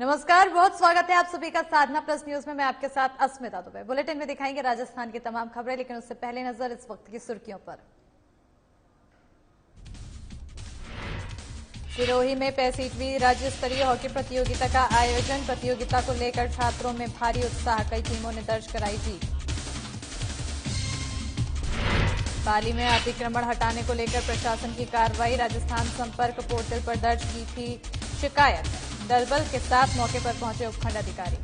नमस्कार, बहुत स्वागत है आप सभी का साधना प्लस न्यूज में। मैं आपके साथ अस्मिता दुबे। बुलेटिन में दिखाएंगे राजस्थान की तमाम खबरें, लेकिन उससे पहले नजर इस वक्त की सुर्खियों पर। सिरोही में 65वीं राज्य स्तरीय हॉकी प्रतियोगिता का आयोजन। प्रतियोगिता को लेकर छात्रों में भारी उत्साह, कई टीमों ने दर्ज कराई जीत। पाली में अतिक्रमण हटाने को लेकर प्रशासन की कार्रवाई। राजस्थान संपर्क पोर्टल पर दर्ज की थी शिकायत। दलबल के साथ मौके पर पहुंचे उपखंड अधिकारी।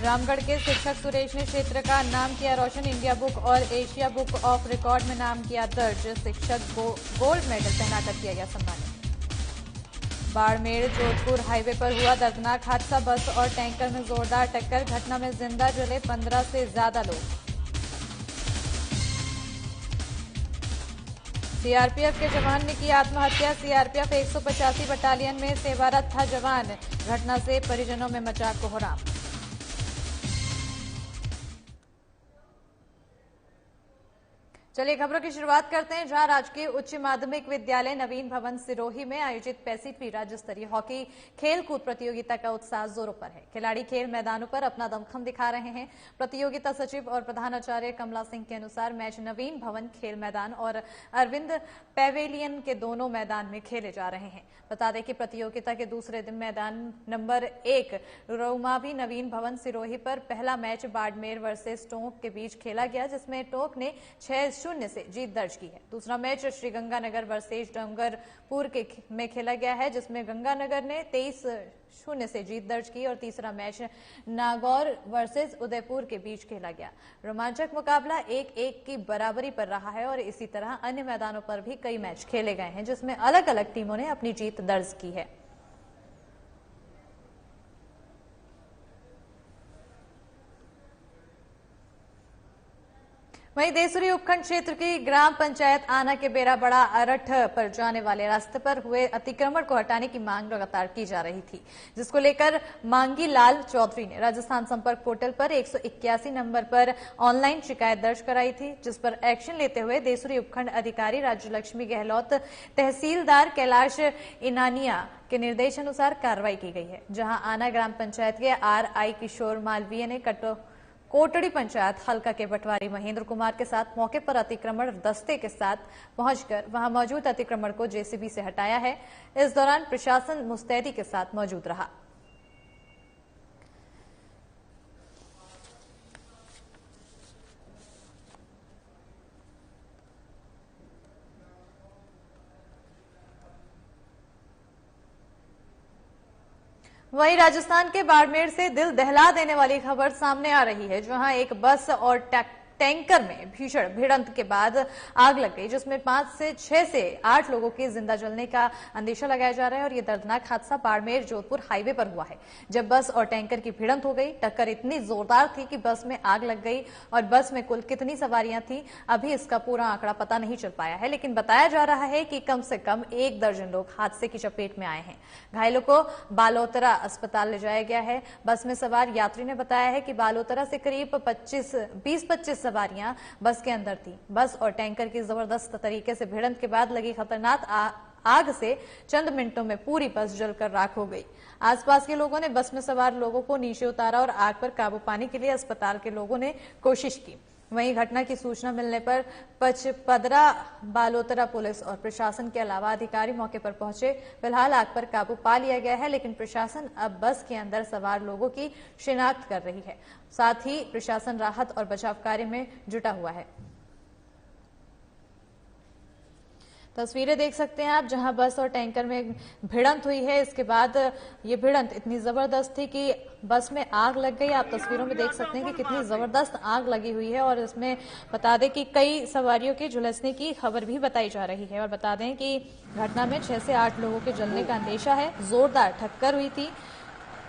रामगढ़ के शिक्षक सुरेश ने क्षेत्र का नाम किया रोशन। इंडिया बुक और एशिया बुक ऑफ रिकॉर्ड में नाम किया दर्ज। शिक्षक गोल्ड मेडल पहनाकर किया गया सम्मानित। बाड़मेर जोधपुर हाईवे पर हुआ दर्दनाक हादसा। बस और टैंकर में जोरदार टक्कर। घटना में जिंदा जले 15 से ज्यादा लोग। सीआरपीएफ के जवान ने की आत्महत्या। सीआरपीएफ 185 बटालियन में सेवारत था जवान। घटना से परिजनों में मचा कोहराम। चलिए खबरों की शुरुआत करते हैं, जहां राजकीय उच्च माध्यमिक विद्यालय नवीन भवन सिरोही में आयोजित 65वीं राज्य स्तरीय हॉकी खेलकूद प्रतियोगिता का उत्साह जोरों पर है। खिलाड़ी खेल मैदानों पर अपना दमखम दिखा रहे हैं। प्रतियोगिता सचिव और प्रधानाचार्य कमला सिंह के अनुसार मैच नवीन भवन खेल मैदान और अरविंद पैवेलियन के दोनों मैदान में खेले जा रहे हैं। बता दें कि प्रतियोगिता के दूसरे दिन मैदान नंबर 1 रोमावी नवीन भवन सिरोही पर पहला मैच बाड़मेर वर्सेस टोंक के बीच खेला गया, जिसमें टोंक ने 6-0 से जीत दर्ज की है। दूसरा मैच श्रीगंगानगर वर्सेस डोंगरपुर में खेला गया है, जिसमें गंगानगर ने 23-0 से जीत दर्ज की और तीसरा मैच नागौर वर्सेस उदयपुर के बीच खेला गया। रोमांचक मुकाबला 1-1 की बराबरी पर रहा है और इसी तरह अन्य मैदानों पर भी कई मैच खेले गए हैं, जिसमें अलग अलग टीमों ने अपनी जीत दर्ज की है। वहीं देसुरी उपखंड क्षेत्र की ग्राम पंचायत आना के बेरा बड़ा अरठ पर जाने वाले रास्ते पर हुए अतिक्रमण को हटाने की मांग लगातार की जा रही थी, जिसको लेकर मांगी लाल चौधरी ने राजस्थान संपर्क पोर्टल पर 181 नंबर पर ऑनलाइन शिकायत दर्ज कराई थी, जिस पर एक्शन लेते हुए देसुरी उपखंड अधिकारी राज्यलक्ष्मी गहलोत, तहसीलदार कैलाश इनानिया के निर्देश अनुसार कार्रवाई की गई है। जहां आना ग्राम पंचायत के RI किशोर मालवीय ने कोटड़ी पंचायत हल्का के पटवारी महेंद्र कुमार के साथ मौके पर अतिक्रमण दस्ते के साथ पहुंचकर वहां मौजूद अतिक्रमण को जेसीबी से हटाया है। इस दौरान प्रशासन मुस्तैदी के साथ मौजूद रहा। वहीं राजस्थान के बाड़मेर से दिल दहला देने वाली खबर सामने आ रही है, जहां एक बस और टैंकर में भीषण भिड़ंत के बाद आग लग गई, जिसमें 5 से 6 से 8 लोगों के जिंदा जलने का अंदेशा लगाया जा रहा है। और यह दर्दनाक हादसा बाड़मेर जोधपुर हाईवे पर हुआ है, जब बस और टैंकर की भिड़ंत हो गई। टक्कर इतनी जोरदार थी कि बस में आग लग गई और बस में कुल कितनी सवारियां थी, अभी इसका पूरा आंकड़ा पता नहीं चल पाया है, लेकिन बताया जा रहा है कि कम से कम 1 दर्जन लोग हादसे की चपेट में आए हैं। घायलों को बालोतरा अस्पताल ले जाया गया है। बस में सवार यात्री ने बताया है कि बालोतरा से करीब 20-25 सवारियां बस के अंदर थी। बस और टैंकर की जबरदस्त तरीके से भिड़ंत के बाद लगी खतरनाक आग से चंद मिनटों में पूरी बस जलकर राख हो गई। आसपास के लोगों ने बस में सवार लोगों को नीचे उतारा और आग पर काबू पाने के लिए अस्पताल के लोगों ने कोशिश की। वहीं घटना की सूचना मिलने पर पचपदरा बालोतरा पुलिस और प्रशासन के अलावा अधिकारी मौके पर पहुंचे। फिलहाल आग पर काबू पा लिया गया है, लेकिन प्रशासन अब बस के अंदर सवार लोगों की शिनाख्त कर रही है। साथ ही प्रशासन राहत और बचाव कार्य में जुटा हुआ है। तस्वीरें देख सकते हैं आप, जहां बस और टैंकर में भिड़ंत हुई है। इसके बाद ये भिड़ंत इतनी जबरदस्त थी कि बस में आग लग गई। आप तस्वीरों में देख सकते हैं कि कितनी जबरदस्त आग लगी हुई है और इसमें बता दें कि कई सवारियों के झुलसने की खबर भी बताई जा रही है। और बता दें कि घटना में 6 से 8 लोगों के जलने का अंदेशा है। जोरदार टक्कर हुई थी।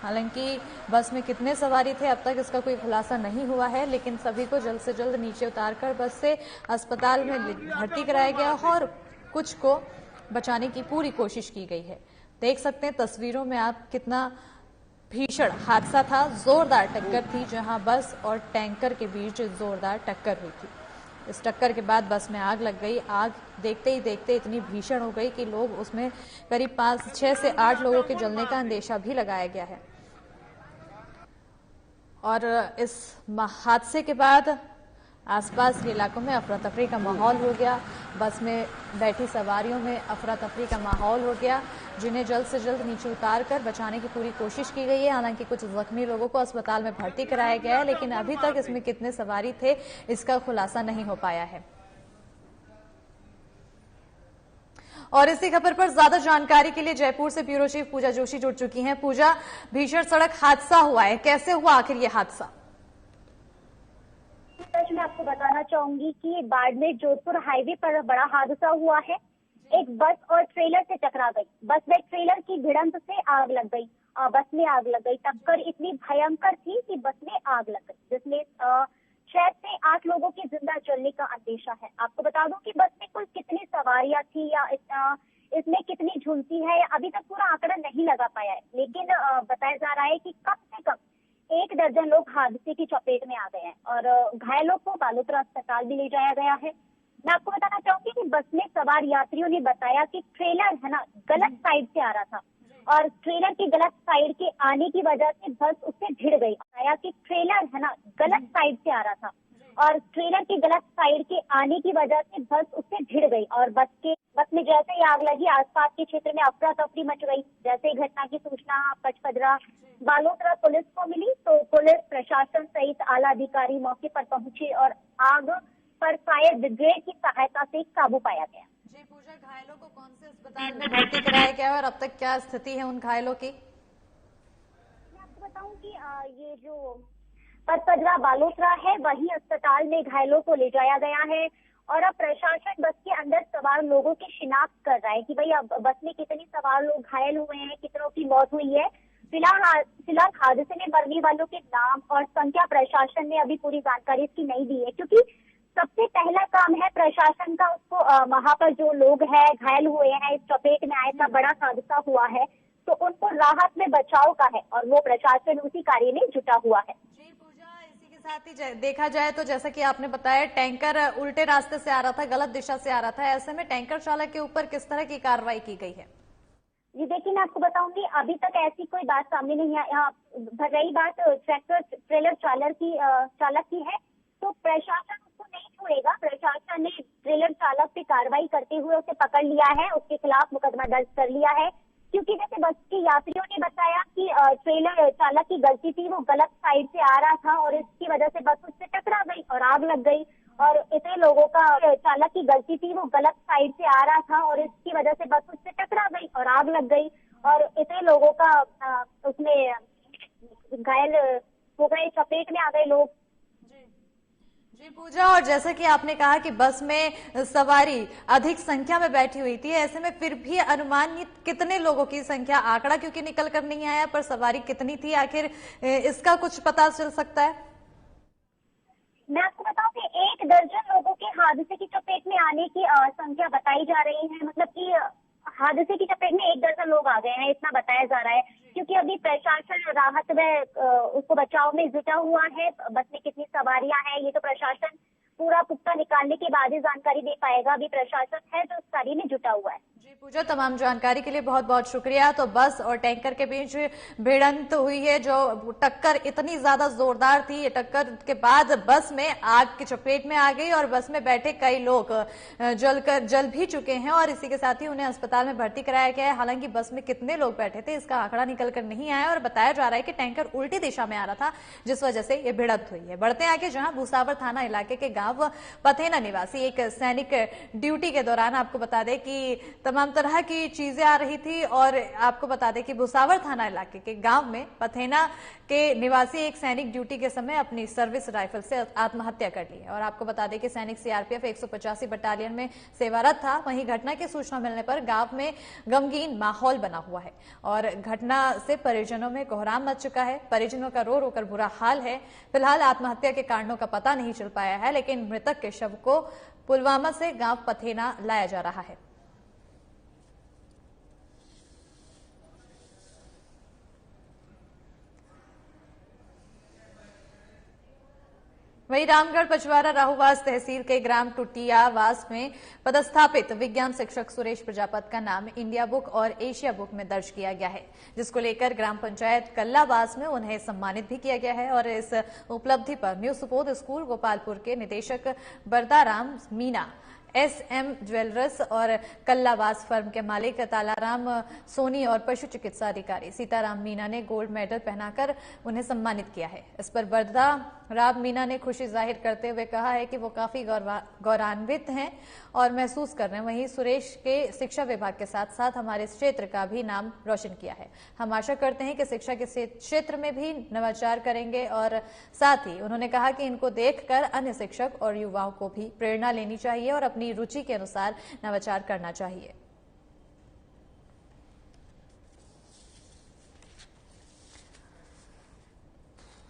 हालांकि बस में कितने सवारी थे अब तक इसका कोई खुलासा नहीं हुआ है, लेकिन सभी को जल्द से जल्द नीचे उतारकर बस से अस्पताल में भर्ती कराया गया और कुछ को बचाने की पूरी कोशिश की गई है। देख सकते हैं तस्वीरों में आप, कितना भीषण हादसा था। जोरदार टक्कर थी, जहां बस और टैंकर के बीच जोरदार टक्कर हुई थी। इस टक्कर के बाद बस में आग लग गई। आग देखते ही देखते इतनी भीषण हो गई कि लोग उसमें करीब 6 से 8 लोगों के जलने का अंदेशा भी लगाया गया है। और इस हादसे के बाद आसपास के इलाकों में अफरा तफरी का माहौल हो गया। बस में बैठी सवारियों में अफरा तफरी का माहौल हो गया, जिन्हें जल्द से जल्द नीचे उतार कर बचाने की पूरी कोशिश की गई है। हालांकि कुछ जख्मी लोगों को अस्पताल में भर्ती कराया गया है, लेकिन अभी तक इसमें कितने सवारी थे इसका खुलासा नहीं हो पाया है। और इसी खबर पर ज्यादा जानकारी के लिए जयपुर से ब्यूरो चीफ पूजा जोशी जुड़ चुकी हैं। पूजा, भीषण सड़क हादसा हुआ है, कैसे हुआ आखिर ये हादसा? मैं आपको बताना चाहूंगी कि बाड़मेर जोधपुर हाईवे पर बड़ा हादसा हुआ है। एक बस और ट्रेलर से टकरा गई। बस व ट्रेलर की भिड़ंत से आग लग गई। बस में आग लग गई। टक्कर इतनी भयंकर थी कि बस में आग लग गई, जिसमें 6 से 8 लोगों के जिंदा जलने का अंदेशा है। आपको बता दूं कि बस में कुल कितनी सवारियां थी या इसमें कितनी झुलसी है, अभी तक पूरा आंकड़ा नहीं लगा पाया है, लेकिन बताया जा रहा है कि कम से कम 1 दर्जन लोग हादसे की चपेट में आ गए हैं और घायलों को बालोतरा अस्पताल भी ले जाया गया है। मैं आपको बताना चाहूंगी कि बस में सवार यात्रियों ने बताया कि ट्रेलर है ना गलत साइड से आ रहा था और ट्रेलर की गलत साइड के आने की वजह से बस उससे भिड़ गई। बताया कि ट्रेलर है ना गलत साइड से आ रहा था और ट्रेलर की गलत साइड के आने की वजह से बस उससे भिड़ गई और बस में जैसे ही आग लगी, आसपास के क्षेत्र में अफरा तफरी मच गई। जैसे ही घटना की सूचना पचपदरा बालोतरा पुलिस को मिली तो पुलिस प्रशासन सहित आला अधिकारी मौके पर पहुंचे और आग पर फायर ब्रिगेड की सहायता से काबू पाया गया। जी पूजा, घायलों को कौन से अस्पताल में भर्ती कराया गया है और अब तक क्या स्थिति है उन घायलों की? मैं आपको बताऊं कि ये जो पचपदरा बालोतरा है वही अस्पताल में घायलों को ले जाया गया है और अब प्रशासन बस के अंदर सवार लोगों की शिनाख्त कर रहा है कि भाई अब बस में कितने सवार लोग घायल हुए हैं, कितनों की मौत हुई है। फिलहाल हादसे में मरने वालों के नाम और संख्या प्रशासन ने अभी पूरी जानकारी इसकी नहीं दी है, क्योंकि सबसे पहला काम है प्रशासन का उसको वहां पर जो लोग हैं घायल हुए हैं, इस चपेट में आए का बड़ा हादसा हुआ है, तो उनको राहत में बचाव का है और वो प्रशासन उसी कार्य में जुटा हुआ है। जी पूजा, इसी के साथ ही देखा जाए तो जैसा कि आपने बताया टैंकर उल्टे रास्ते से आ रहा था, गलत दिशा से आ रहा था, ऐसे में टैंकर चालक के ऊपर किस तरह की कार्रवाई की गई है? जी देखिए, मैं आपको बताऊंगी अभी तक ऐसी कोई बात सामने नहीं आई। रही बात ट्रेलर चालक की है, तो प्रशासन उसको नहीं छोड़ेगा। प्रशासन ने ट्रेलर चालक पे कार्रवाई करते हुए उसे पकड़ लिया है, उसके खिलाफ मुकदमा दर्ज कर लिया है, क्योंकि जैसे बस के यात्रियों ने बताया कि ट्रेलर चालक की गलती थी, वो गलत साइड से आ रहा था और इसकी वजह से बस उससे टकरा गई और आग लग गई। और इतने लोगों का चालक की गलती थी, वो गलत साइड से आ रहा था और इसकी वजह से बस उससे टकरा गई और आग लग गई और इतने लोगों का उसमें घायल हो गए, चपेट में आ गए लोग। जी पूजा, और जैसा कि आपने कहा कि बस में सवारी अधिक संख्या में बैठी हुई थी, ऐसे में फिर भी अनुमानित कितने लोगों की संख्या, आंकड़ा क्योंकि निकल कर नहीं आया, पर सवारी कितनी थी आखिर इसका कुछ पता चल सकता है? मैं आपको बताऊं कि 1 दर्जन लोगों के हादसे की चपेट में आने की संख्या बताई जा रही है। मतलब कि हादसे की चपेट में 1 दर्जन लोग आ गए हैं, इतना बताया जा रहा है, क्योंकि अभी प्रशासन राहत में उसको बचाव में जुटा हुआ है। बस में कितनी सवारियां हैं ये तो प्रशासन पूरा पुख्ता निकालने के बाद ही जानकारी दे पाएगा। अभी प्रशासन है जो इस कार्य में जुटा हुआ है। जी पूजा, तमाम जानकारी के लिए बहुत बहुत शुक्रिया। तो बस और टैंकर के बीच भिड़ंत हुई है, जो टक्कर इतनी ज्यादा जोरदार थी, ये टक्कर के बाद बस में आग की चपेट में आ गई और बस में बैठे कई लोग जल भी चुके हैं और इसी के साथ ही उन्हें अस्पताल में भर्ती कराया गया है। हालांकि बस में कितने लोग बैठे थे इसका आंकड़ा निकल कर नहीं आया और बताया जा रहा है कि टैंकर उल्टी दिशा में आ रहा था, जिस वजह से ये भिड़ंत हुई है। बढ़ते आगे जहां भूसावर थाना इलाके के गांव पथेना निवासी एक सैनिक ड्यूटी के दौरान, आपको बता दें कि तमाम तरह की चीजें आ रही थी और आपको बता दें कि भुसावर थाना इलाके के गांव में पथेना के निवासी एक सैनिक ड्यूटी के समय अपनी सर्विस राइफल से आत्महत्या कर ली है। और आपको बता दें कि सैनिक सीआरपीएफ 185 बटालियन में सेवारत था। वहीं घटना की सूचना मिलने पर गांव में गमगीन माहौल बना हुआ है और घटना से परिजनों में कोहराम मच चुका है। परिजनों का रो रो कर बुरा हाल है। फिलहाल आत्महत्या के कारणों का पता नहीं चल पाया है, लेकिन मृतक के शव को पुलवामा से गांव पथेना लाया जा रहा है। वहीं रामगढ़ पचवारा राहुवास तहसील के ग्राम टुटियावास में पदस्थापित विज्ञान शिक्षक सुरेश प्रजापत का नाम इंडिया बुक और एशिया बुक में दर्ज किया गया है, जिसको लेकर ग्राम पंचायत कल्लावास में उन्हें सम्मानित भी किया गया है। और इस उपलब्धि पर न्यू सुपोध स्कूल गोपालपुर के निदेशक बरदाराम मीना, SM ज्वेलर्स और कल्लावास फर्म के मालिक तालाराम सोनी और पशु चिकित्सा अधिकारी सीताराम मीना ने गोल्ड मेडल पहनाकर उन्हें सम्मानित किया है। इस पर बरदाराम मीना ने खुशी जाहिर करते हुए कहा है कि वो काफी गौरवान्वित हैं और महसूस कर रहे हैं। वहीं सुरेश के शिक्षा विभाग के साथ साथ हमारे क्षेत्र का भी नाम रोशन किया है। हम आशा करते हैं कि शिक्षा के क्षेत्र में भी नवाचार करेंगे और साथ ही उन्होंने कहा कि इनको देखकर अन्य शिक्षक और युवाओं को भी प्रेरणा लेनी चाहिए और अपनी रुचि के अनुसार नवाचार करना चाहिए।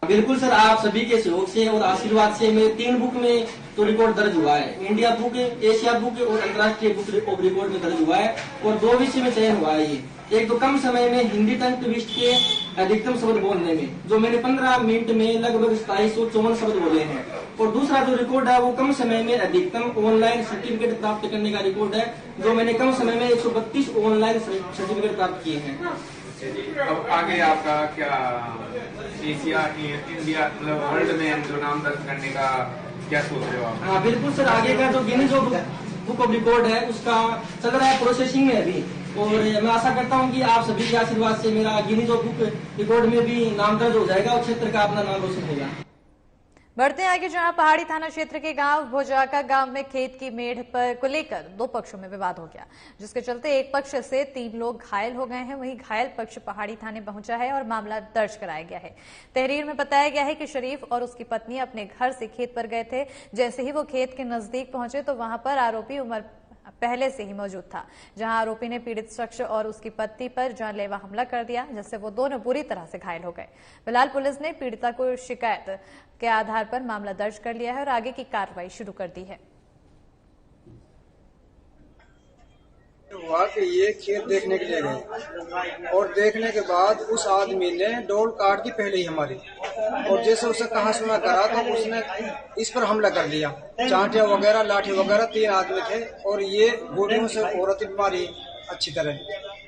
बिल्कुल सर, आप सभी के सहयोग से और आशीर्वाद से मेरे 3 बुक में तो रिकॉर्ड दर्ज हुआ है। इंडिया बुक, एशिया बुक और अंतर्राष्ट्रीय बुक ऑफ रिकॉर्ड में दर्ज हुआ है और 2 विषय में चयन हुआ है। ये एक तो कम समय में हिंदी टंग ट्विस्ट के अधिकतम शब्द बोलने में, जो मैंने 15 मिनट में लगभग 2754 शब्द बोले हैं। और दूसरा जो रिकॉर्ड है वो कम समय में अधिकतम ऑनलाइन सर्टिफिकेट प्राप्त करने का रिकॉर्ड है, जो मैंने कम समय में 132 ऑनलाइन सर्टिफिकेट प्राप्त किए हैं। अब आगे आपका क्या एशिया इंडिया मतलब वर्ल्ड में जो नाम दर्ज करने का क्या सोच रहे हो आप? हाँ बिल्कुल सर, आगे का जो गिनीज बुक ऑफ रिकॉर्ड है उसका चल रहा है, प्रोसेसिंग में अभी। और मैं आशा करता हूँ कि आप सभी के आशीर्वाद से मेरा गिनीज बुक रिकॉर्ड में भी नाम दर्ज हो जाएगा और क्षेत्र का अपना नाम रोशन होगा। बढ़ते हैं आगे, जहां पहाड़ी थाना क्षेत्र के गांव भोजाका गांव में खेत की मेढ़ को लेकर 2 पक्षों में विवाद हो गया, जिसके चलते एक पक्ष से 3 लोग घायल हो गए हैं। वहीं घायल पक्ष पहाड़ी थाने पहुंचा है और मामला दर्ज कराया गया है। तहरीर में बताया गया है कि शरीफ और उसकी पत्नी अपने घर से खेत पर गए थे। जैसे ही वो खेत के नजदीक पहुंचे तो वहां पर आरोपी उमर पहले से ही मौजूद था, जहां आरोपी ने पीड़ित शख्स और उसकी पत्नी पर जानलेवा हमला कर दिया, जिससे वो दोनों बुरी तरह से घायल हो गए। फिलहाल पुलिस ने पीड़िता को शिकायत के आधार पर मामला दर्ज कर लिया है और आगे की कार्रवाई शुरू कर दी है। हुआ कि ये खेत देखने के लिए गए और देखने के बाद उस आदमी ने डोल काट दी पहले ही हमारी, और जैसे उसे कहा सुना करा तो उसने इस पर हमला कर दिया। चांटिया वगैरह लाठी वगैरह 3 आदमी थे और ये गोलियों से औरत मारी अच्छी तरह।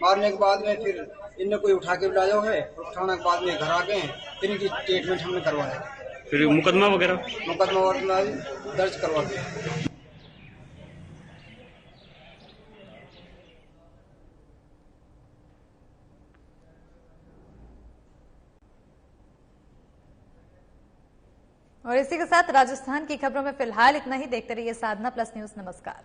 मारने के बाद में फिर इनने कोई उठा के लाया है, उठाने के बाद में घर आ गए हैं, फिर इनकी ट्रीटमेंट हमने करवाया। फिर मुकदमा दर्ज करवा दिया। और इसी के साथ राजस्थान की खबरों में फिलहाल इतना ही। देखते रहिए साधना प्लस न्यूज। नमस्कार।